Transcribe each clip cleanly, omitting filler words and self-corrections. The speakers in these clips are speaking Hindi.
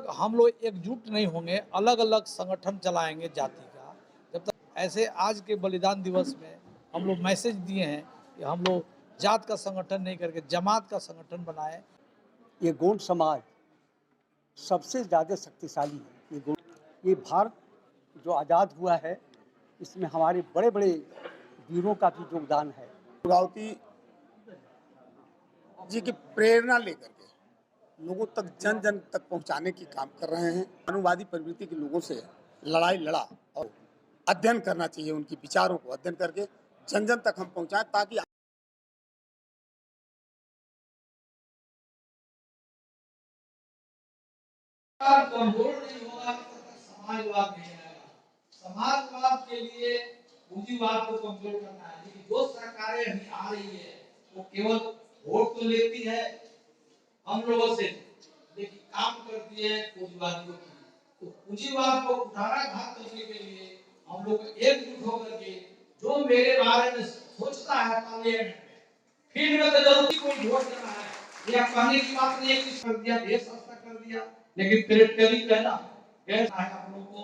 हम लोग एकजुट नहीं होंगे, अलग अलग संगठन चलाएंगे जाति का, जब तक ऐसे आज के बलिदान दिवस में हम लोग मैसेज दिए हैं कि हम लोग जात का संगठन नहीं करके जमात का संगठन बनाए। ये गोंड समाज सबसे ज़्यादा शक्तिशाली है। ये भारत जो आज़ाद हुआ है, इसमें हमारे बड़े बड़े वीरों का भी योगदान है। दुर्गावती जी की प्रेरणा लेकर के लोगों तक जन जन तक पहुंचाने की काम कर रहे हैं। मानववादी प्रवृत्ति के लोगों से लड़ाई लड़ा और अध्ययन करना चाहिए, उनकी विचारों को अध्ययन करके जन जन तक हम पहुंचाएं ताकि कमजोर नहीं होगा समाजवाद नहीं आएगा। समाजवाद के लिए पूंजीवाद को कमजोर करना है, लेकिन जो सरकारें अभी आ रही है वो केवल वोट तो लेती है हम लोगों से, लेकिन काम करती है पूंजीवादियों की। तो पूंजीवाद को उठाना घात करने के लिए हम लोग एकजुट होकर के जो मेरे बारे में सोचता है पार्लियामेंट में, फील्ड में तो जरूरी कोई वोट देना है, यह कहने की बात नहीं है कि कर दिया देश सस्ता कर दिया, लेकिन प्रैक्टिकली कहना कैसा है आप लोगों को।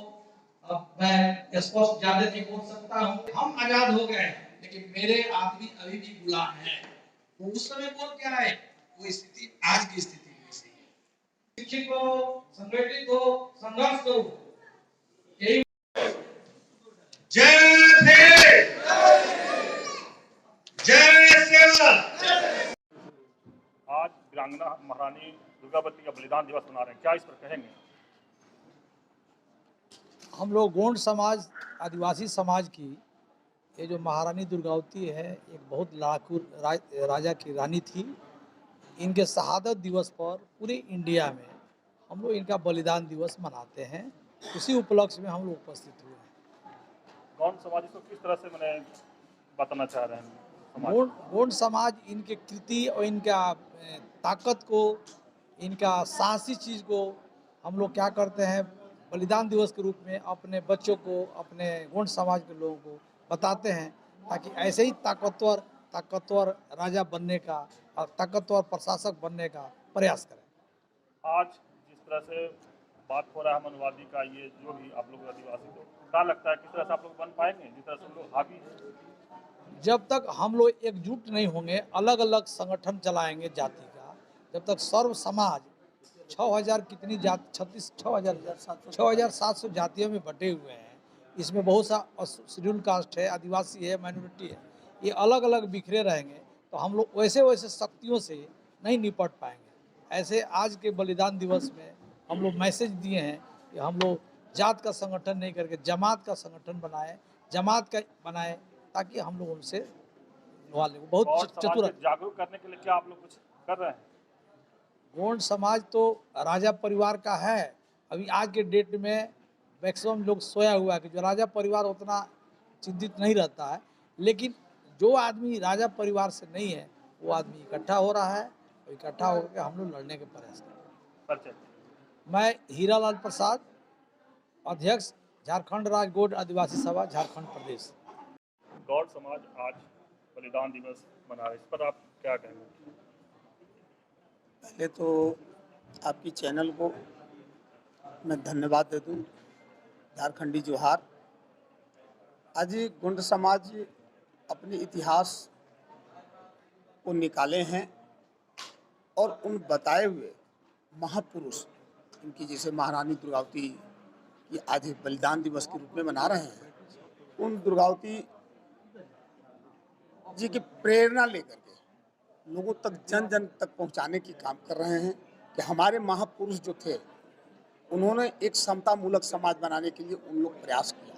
अब मैं स्पष्ट ज्यादा नहीं बोल सकता हूँ। हम आजाद हो गए लेकिन मेरे आदमी अभी भी गुलाम हैं। वो उस समय बोल क्या है, वो स्थिति आज की स्थिति में सही है। शिक्षित हो, संगठित हो, संघर्ष करो, यही। जय भीम, जय सेवा। आज वीरांगना महारानी दुर्गावती का बलिदान दिवस मना रहे हैं, क्या इस पर कहेंगे? हम लोग गोंड समाज, आदिवासी समाज की ये जो महारानी दुर्गावती है, एक बहुत लड़ाकू राजा की रानी थी। इनके शहादत दिवस पर पूरे इंडिया में हम लोग इनका बलिदान दिवस मनाते हैं। उसी उपलक्ष्य में हम लोग उपस्थित हुए हैं। गोंड समाज इसको किस तरह से मैंने बताना चाह रहे हैं? गोंड समाज इनके कृति और इनका ताकत को, इनका साहसी चीज़ को हम लोग क्या करते हैं, बलिदान दिवस के रूप में अपने बच्चों को, अपने गोंड समाज के लोगों को बताते हैं, ताकि ऐसे ही ताकतवर राजा बनने का और ताकतवर प्रशासक बनने का प्रयास करें। आज जिस तरह से बात हो रहा है मनवादी का, ये जो भी आप लोग आदिवासी को क्या लगता है किस तरह से आप लोग बन पाएंगे, जिस तरह से हम लोग हावी हैं? जब तक हम लोग एकजुट नहीं होंगे, अलग अलग संगठन चलाएंगे जाति का, जब तक सर्व समाज 6000 कितनी जाति, 6700 जातियों में बटे हुए हैं। इसमें बहुत सा शेड्यूल कास्ट है, आदिवासी है, माइनॉरिटी है, ये अलग अलग बिखरे रहेंगे तो हम लोग वैसे वैसे शक्तियों से नहीं निपट पाएंगे। ऐसे आज के बलिदान दिवस में हम लोग मैसेज दिए हैं कि हम लोग जात का संगठन नहीं करके जमात का संगठन बनाए, ताकि हम लोग उनसे बहुत चतुर। जागरूक करने के लिए क्या आप लोग कुछ कर रहे हैं? गोंड समाज तो राजा परिवार का है। अभी आज के डेट में मैक्सिमम लोग सोया हुआ है कि जो राजा परिवार उतना चिंतित नहीं रहता है, लेकिन जो आदमी राजा परिवार से नहीं है वो आदमी इकट्ठा हो रहा है, और इकट्ठा होकर हम लोग लड़ने के प्रयास कर रहे हैं। मैं हीरालाल प्रसाद, अध्यक्ष झारखंड राज्य गोंड आदिवासी सभा, झारखंड प्रदेश। गौड़ समाज आज बलिदान दिवस मना रहे हैं, इस पर आप क्या कहेंगे? पहले तो आपकी चैनल को मैं धन्यवाद दे दूं, झारखंडी जोहार। आज गोंड समाज अपने इतिहास को निकाले हैं और उन बताए हुए महापुरुष, इनकी जैसे महारानी दुर्गावती की आज बलिदान दिवस के रूप में मना रहे हैं, उन दुर्गावती जी की प्रेरणा लेकर के लोगों तक जन जन तक पहुंचाने की काम कर रहे हैं कि हमारे महापुरुष जो थे उन्होंने एक समता मूलक समाज बनाने के लिए उन लोग प्रयास किया,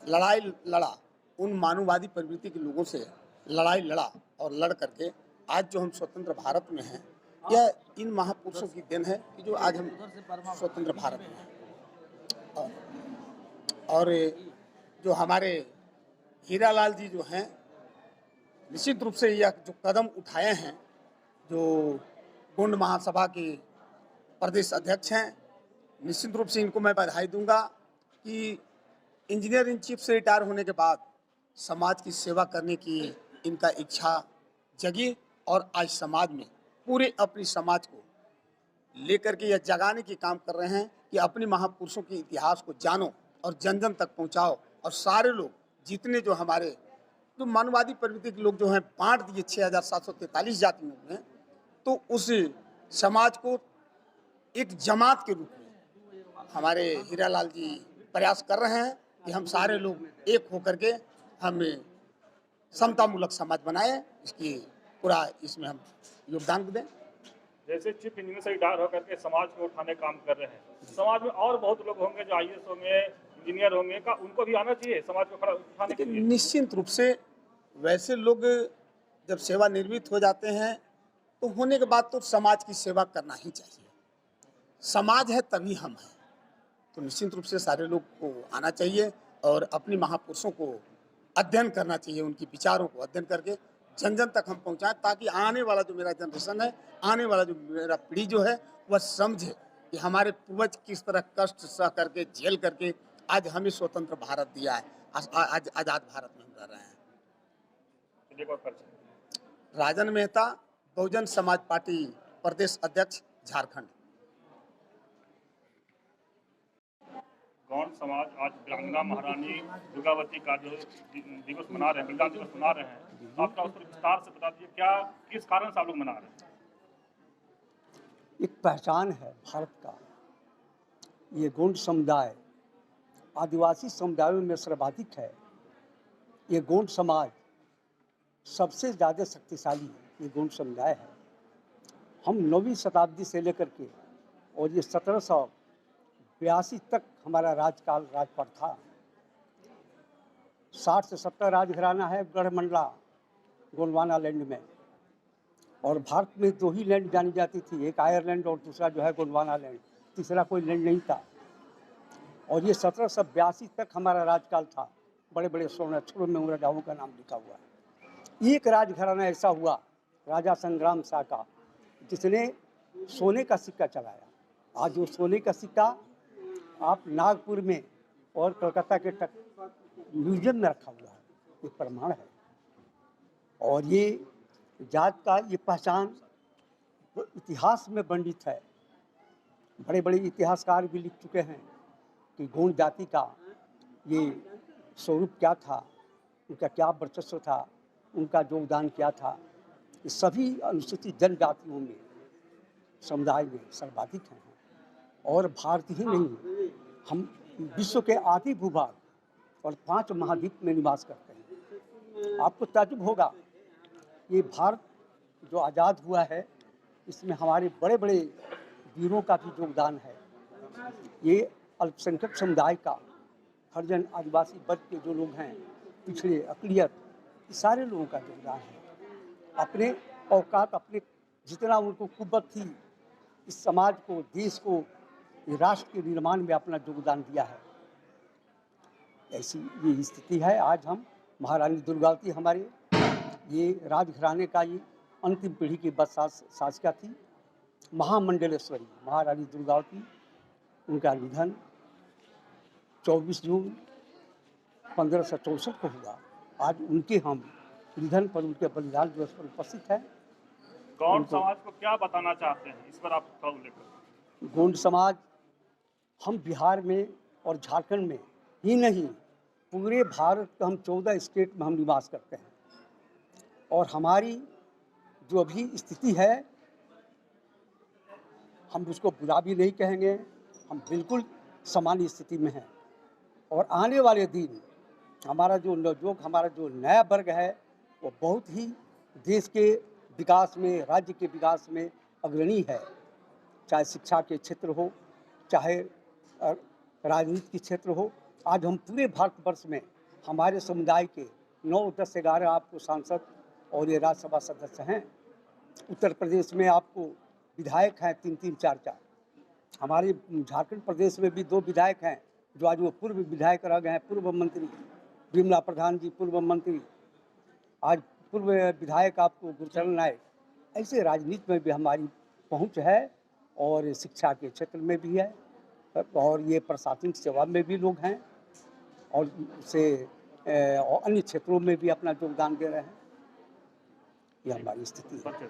लड़ाई लड़ा, उन मानववादी प्रवृत्ति के लोगों से लड़ाई लड़ा और लड़ करके आज जो हम स्वतंत्र भारत में हैं, यह इन महापुरुषों की देन है कि जो आज हम स्वतंत्र भारत में हैं। और जो हमारे हीरालाल जी जो हैं, निश्चित रूप से यह जो कदम उठाए हैं, जो गोंड महासभा के प्रदेश अध्यक्ष हैं, निश्चित रूप से इनको मैं बधाई दूंगा कि इंजीनियर इन चीफ से रिटायर होने के बाद समाज की सेवा करने की इनका इच्छा जगी और आज समाज में पूरे अपनी समाज को लेकर के यह जगाने की काम कर रहे हैं कि अपने महापुरुषों के इतिहास को जानो और जन जन तक पहुंचाओ, और सारे लोग जितने जो हमारे जो मानववादी प्रवृत्ति के लोग जो हैं बांट दिए 6743 जातियों में, तो उस समाज को एक जमात के रूप में हमारे हीरालाल जी प्रयास कर रहे हैं कि हम सारे लोग एक होकर के हम समतामूलक समाज बनाए, इसकी पूरा इसमें हम योगदान दें। जैसे चीफ इंजीनियर से रिटायर होकर के समाज को उठाने काम कर रहे हैं, समाज में और बहुत लोग होंगे जो IAS होंगे, इंजीनियर होंगे, का उनको भी आना चाहिए समाज को खड़ा उठाने के लिए? निश्चित रूप से वैसे लोग जब सेवानिवृत्त हो जाते हैं तो होने के बाद तो समाज की सेवा करना ही चाहिए। समाज है तभी हम हैं, तो निश्चित रूप से सारे लोग को आना चाहिए और अपने महापुरुषों को अध्ययन करना चाहिए, उनके विचारों को अध्ययन करके जन जन तक हम पहुंचाएं, ताकि आने वाला जो मेरा जनरेशन है, आने वाला जो मेरा पीढ़ी जो है, वह समझे कि हमारे पूर्वज किस तरह कष्ट सह करके झेल करके आज हमें स्वतंत्र भारत दिया है, आज आज़ाद भारत में हम रह रहे हैं। राजन मेहता, बहुजन समाज पार्टी प्रदेश अध्यक्ष, झारखंड। गौंड समाज आज वीरांगना महारानी दुर्गावती का जो दिवस मना रहे हैं, बलिदान दिवस मना रहे हैं, आपका उस पर विस्तार से बता दीजिए, क्या किस कारण से आप लोग मना रहे हैं? एक पहचान है भारत का। ये गोंड समुदाय आदिवासी समुदायों में सर्वाधिक है। ये गोंड समाज सबसे ज़्यादा शक्तिशाली ये गोंड समुदाय है। हम 9वीं शताब्दी से लेकर के और ये 1782 तक हमारा राजकाल राजपट था। 60 से 70 राजघराना है गढ़मंडला गोंडवाना लैंड में, और भारत में 2 ही लैंड जानी जाती थी, एक आयरलैंड और दूसरा जो है गोंडवाना लैंड, तीसरा कोई लैंड नहीं था। और ये 1782 तक हमारा राजकाल था। बड़े बड़े स्वर्ण अक्षरों में उन राजाओं का नाम लिखा हुआ है। एक राजघराना ऐसा हुआ, राजा संग्राम शाह का, जिसने सोने का सिक्का चलाया। आज वो सोने का सिक्का आप नागपुर में और कलकत्ता के म्यूजियम में रखा हुआ है, ये प्रमाण है। और ये जात का ये पहचान इतिहास में वर्णित है। बड़े बड़े इतिहासकार भी लिख चुके हैं कि गोंड जाति का ये स्वरूप क्या था, उनका क्या वर्चस्व था, उनका योगदान क्या था। ये सभी अनुसूचित जनजातियों में समुदाय में सर्वाधिक हैं। और भारत ही नहीं, हम विश्व के आधे भूभाग और 5 महाद्वीप में निवास करते हैं। आपको ताज्जुब होगा, ये भारत जो आज़ाद हुआ है, इसमें हमारे बड़े बड़े वीरों का भी योगदान है। ये अल्पसंख्यक समुदाय का, हरिजन आदिवासी वर्ग के जो लोग हैं, पिछड़े अक़लियत, सारे लोगों का योगदान है। अपने औकात, अपने जितना उनको कुव्वत थी, इस समाज को, देश को, राष्ट्र के निर्माण में अपना योगदान दिया है। ऐसी ये स्थिति है। आज हम महारानी दुर्गावती हमारे ये राजघराने का ये अंतिम पीढ़ी की बस शासिका थी, महामंडलेश्वरी महारानी दुर्गावती। उनका निधन 24 जून 1564 को हुआ। आज उनके हम निधन पर, उनके बलिदान दिवस पर उपस्थित हैं। गौंड समाज को क्या बताना चाहते हैं, इस पर आप थोड़ा उल्लेख करें। गोंड समाज हम बिहार में और झारखंड में ही नहीं, पूरे भारत का हम 14 स्टेट में हम निवास करते हैं। और हमारी जो अभी स्थिति है, हम उसको बुरा भी नहीं कहेंगे, हम बिल्कुल सामान्य स्थिति में हैं। और आने वाले दिन हमारा जो नया वर्ग है, वो बहुत ही देश के विकास में, राज्य के विकास में अग्रणी है। चाहे शिक्षा के क्षेत्र हो, चाहे राजनीति के क्षेत्र हो। आज हम पूरे भारतवर्ष में हमारे समुदाय के 9, 10, 11 आपको सांसद और ये राज्यसभा सदस्य हैं। उत्तर प्रदेश में आपको विधायक हैं 3-3, 4-4। हमारे झारखंड प्रदेश में भी 2 विधायक हैं जो आज वो पूर्व विधायक रह गए हैं। पूर्व मंत्री विमला प्रधान जी, पूर्व मंत्री, आज पूर्व विधायक आपको गुरचरण नायक। ऐसे राजनीति में भी हमारी पहुंच है, और शिक्षा के क्षेत्र में भी है, और ये प्रशासनिक सेवा में भी लोग हैं, और अन्य क्षेत्रों में भी अपना योगदान दे रहे हैं। ये हमारी स्थिति है।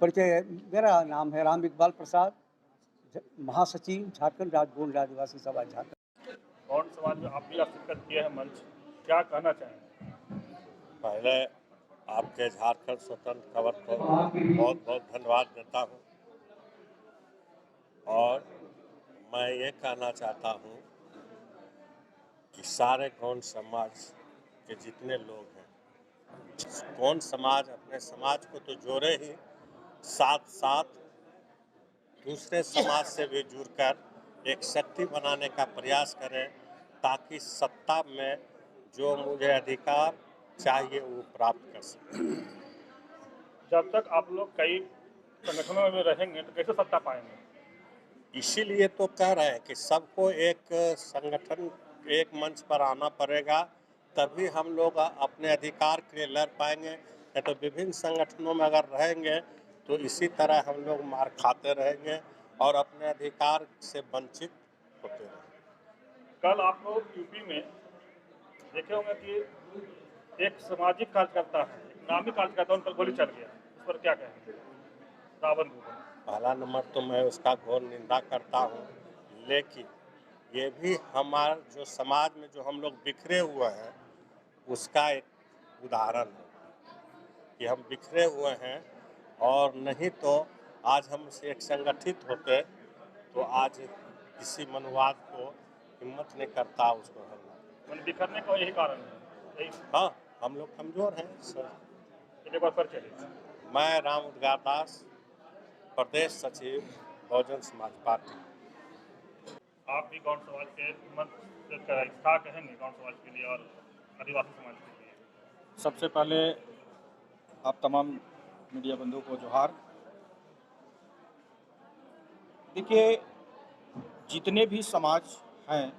परिचय, मेरा नाम है राम इकबाल प्रसाद, महासचिव झारखंड राज्य गौंड आदिवासी सभा झारखंड। गौंड समाज में आप भी शिरकत किए हैं मंच, क्या कहना चाहेंगे? पहले आपके झारखंड स्वतंत्र खबर को बहुत बहुत धन्यवाद देता हूं और मैं ये कहना चाहता हूं कि सारे गौंड समाज के जितने लोग हैं, गौंड समाज अपने समाज को तो जोड़े ही, साथ साथ दूसरे समाज से भी जुड़कर एक शक्ति बनाने का प्रयास करें ताकि सत्ता में जो मुझे अधिकार चाहिए वो प्राप्त कर सकें। जब तक आप लोग कई संगठनों में रहेंगे तो कैसे सत्ता पाएंगे? इसीलिए तो कह रहे हैं कि सबको एक संगठन, एक मंच पर आना पड़ेगा, तभी हम लोग अपने अधिकार के लिए लड़ पाएंगे। या तो विभिन्न संगठनों में अगर रहेंगे तो इसी तरह हम लोग मार खाते रहेंगे और अपने अधिकार से वंचित होते रहेंगे। कल आप लोग यूपी में देखे होंगे कि एक सामाजिक कार्यकर्ता है, एक नामी कार्यकर्ता, उन पर गोली चल गया, उस पर क्या कहेंगे? रावण को पहला नंबर तो मैं उसका घोर निंदा करता हूँ, लेकिन ये भी हमारे जो समाज में जो हम लोग बिखरे हुए हैं उसका एक उदाहरण है कि हम बिखरे हुए हैं, और नहीं तो आज हम से एक संगठित होते तो आज किसी मनुवाद को हिम्मत नहीं करता उसको हरना। बिखरने का यही कारण है। हाँ, हम लोग कमजोर हैं सर। एक बार पर चलिए। मैं राम उद्गार दास, प्रदेश सचिव बहुजन समाज पार्टी। आप भी गौंड समाज के मंच से क्या कहेंगे गौंड समाज के लिए और आदिवासी समाज के लिए? सबसे पहले आप तमाम मीडिया बंधुओं को जोहार। देखिए, जितने भी समाज हैं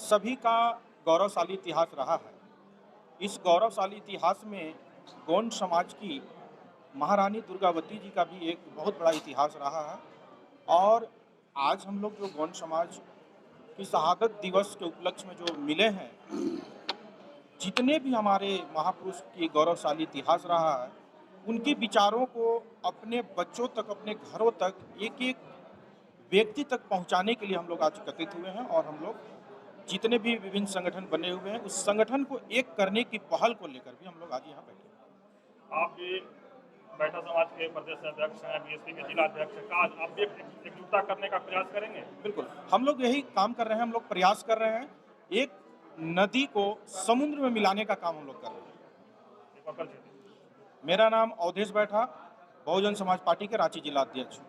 सभी का गौरवशाली इतिहास रहा है। इस गौरवशाली इतिहास में गौंड समाज की महारानी दुर्गावती जी का भी एक बहुत बड़ा इतिहास रहा है, और आज हम लोग जो गौंड समाज की शहादत दिवस के उपलक्ष्य में जो मिले हैं, जितने भी हमारे महापुरुष की गौरवशाली इतिहास रहा है, उनके विचारों को अपने बच्चों तक, अपने घरों तक, एक एक व्यक्ति तक पहुंचाने के लिए हम लोग आज एकत्रित हुए हैं। और हम लोग जितने भी विभिन्न संगठन बने हुए हैं, उस संगठन को एक करने की पहल को लेकर भी हम लोग आज यहाँ बैठे हैं। आप भी बैठा समाज के प्रदेश अध्यक्ष हैं, बीएसपी के जिला अध्यक्ष हैं, आप भी एकजुटता करने का प्रयास करेंगे? बिल्कुल, हम लोग यही काम कर रहे हैं, हम लोग प्रयास कर रहे हैं। एक नदी को समुद्र में मिलाने का काम हम लोग कर रहे हैं। मेरा नाम अवधेश बैठा, बहुजन समाज पार्टी के रांची जिला अध्यक्ष।